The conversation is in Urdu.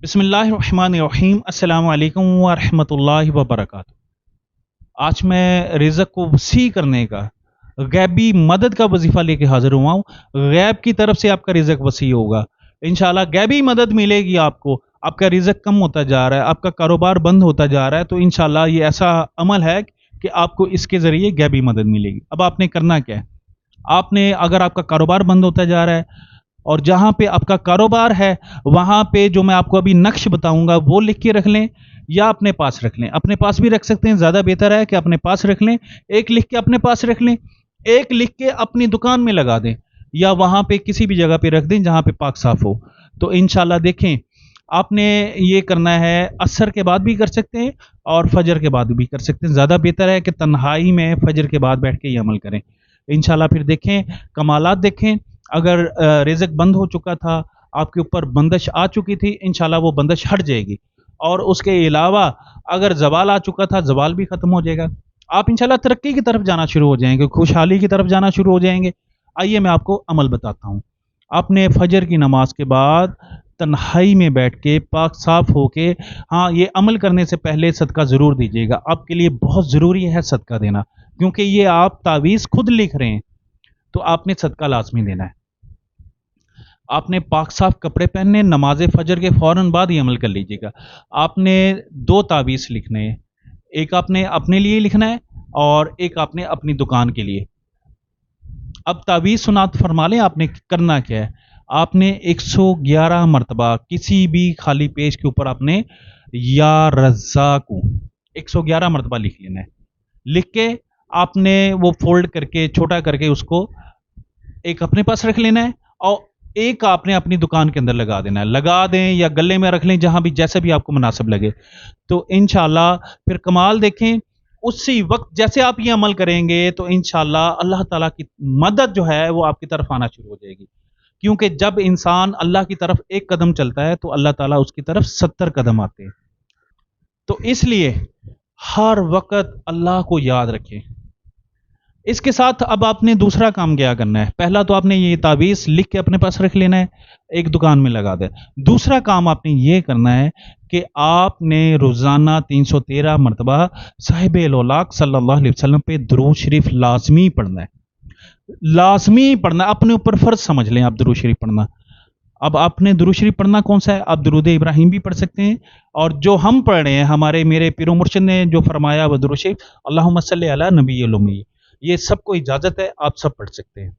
بسم اللہ الرحمن الرحیم۔ السلام علیکم ورحمۃ اللہ وبرکاتہ۔ آج میں رزق کو وسیع کرنے کا غیبی مدد کا وظیفہ لے کے حاضر ہوا ہوں۔ غیب کی طرف سے آپ کا رزق وسیع ہوگا انشاءاللہ، غیبی مدد ملے گی آپ کو۔ آپ کا رزق کم ہوتا جا رہا ہے، آپ کا کاروبار بند ہوتا جا رہا ہے، تو انشاءاللہ یہ ایسا عمل ہے کہ آپ کو اس کے ذریعے غیبی مدد ملے گی۔ اب آپ نے کرنا کیا ہے؟ آپ نے اگر آپ کا کاروبار بند ہوتا جا رہا ہے اور جہاں پہ آپ کا کاروبار ہے وہاں پہ جو میں آپ کو ابھی نقش بتاؤں گا وہ لکھ کے رکھ لیں یا اپنے پاس رکھ لیں۔ اپنے پاس بھی رکھ سکتے ہیں، زیادہ بہتر ہے کہ اپنے پاس رکھ لیں۔ ایک لکھ کے اپنے پاس رکھ لیں، ایک لکھ کے اپنی دکان میں لگا دیں یا وہاں پہ کسی بھی جگہ پہ رکھ دیں جہاں پہ پاک صاف ہو۔ تو انشاءاللہ دیکھیں، آپ نے یہ کرنا ہے، عصر کے بعد بھی کر سکتے ہیں اور فجر کے بعد بھی کر سکتے ہیں۔ زیادہ بہتر ہے کہ تنہائی میں فجر کے بعد بیٹھ کے یہ عمل کریں انشاءاللہ۔ پھر دیکھیں کمالات، دیکھیں اگر رزق بند ہو چکا تھا، آپ کے اوپر بندش آ چکی تھی، انشاءاللہ وہ بندش ہٹ جائے گی، اور اس کے علاوہ اگر زوال آ چکا تھا، زوال بھی ختم ہو جائے گا۔ آپ انشاءاللہ ترقی کی طرف جانا شروع ہو جائیں گے، خوشحالی کی طرف جانا شروع ہو جائیں گے۔ آئیے میں آپ کو عمل بتاتا ہوں۔ آپ نے فجر کی نماز کے بعد تنہائی میں بیٹھ کے پاک صاف ہو کے، ہاں یہ عمل کرنے سے پہلے صدقہ ضرور دیجیے گا۔ آپ کے لیے بہت ضروری ہے صدقہ دینا، کیونکہ یہ آپ تعویذ خود لکھ رہے ہیں تو آپ نے صدقہ لازمی دینا ہے۔ آپ نے پاک صاف کپڑے پہننے، نماز فجر کے فوراً بعد یہ عمل کر لیجیے گا۔ آپ نے 2 تعویذ لکھنے ہیں، ایک آپ نے اپنے لیے لکھنا ہے اور ایک آپ نے اپنی دکان کے لیے۔ اب تعویذ سنات فرما لیں آپ نے کرنا کیا ہے۔ آپ نے 111 مرتبہ کسی بھی خالی پیج کے اوپر آپ نے یا رزاق 111 مرتبہ لکھ لینا ہے۔ لکھ کے آپ نے وہ فولڈ کر کے چھوٹا کر کے اس کو ایک اپنے پاس رکھ لینا ہے اور ایک آپ نے اپنی دکان کے اندر لگا دینا ہے۔ لگا دیں یا گلے میں رکھ لیں، جہاں بھی جیسے بھی آپ کو مناسب لگے۔ تو انشاءاللہ پھر کمال دیکھیں، اسی وقت جیسے آپ یہ عمل کریں گے تو انشاءاللہ اللہ تعالیٰ کی مدد جو ہے وہ آپ کی طرف آنا شروع ہو جائے گی، کیونکہ جب انسان اللہ کی طرف ایک قدم چلتا ہے تو اللہ تعالیٰ اس کی طرف 70 قدم آتے ہیں۔ تو اس لیے ہر وقت اللہ کو یاد رکھیں۔ اس کے ساتھ اب آپ نے دوسرا کام کیا کرنا ہے۔ پہلا تو آپ نے یہ تعویذ لکھ کے اپنے پاس رکھ لینا ہے، ایک دکان میں لگا دیں۔ دوسرا کام آپ نے یہ کرنا ہے کہ آپ نے روزانہ 313 مرتبہ صاحب الاولاق صلی اللہ علیہ وسلم پہ درود شریف لازمی پڑھنا ہے۔ لازمی پڑھنا، اپنے اوپر فرض سمجھ لیں آپ درود شریف پڑھنا۔ اب آپ نے درود شریف پڑھنا کون سا ہے؟ آپ درود ابراہیم بھی پڑھ سکتے ہیں، اور جو ہم پڑھ رہے ہیں، میرے پیر و مرشد نے جو فرمایا وہ درود شریف اللہم صلی علی نبی الامی، یہ سب کو اجازت ہے، آپ سب پڑھ سکتے ہیں۔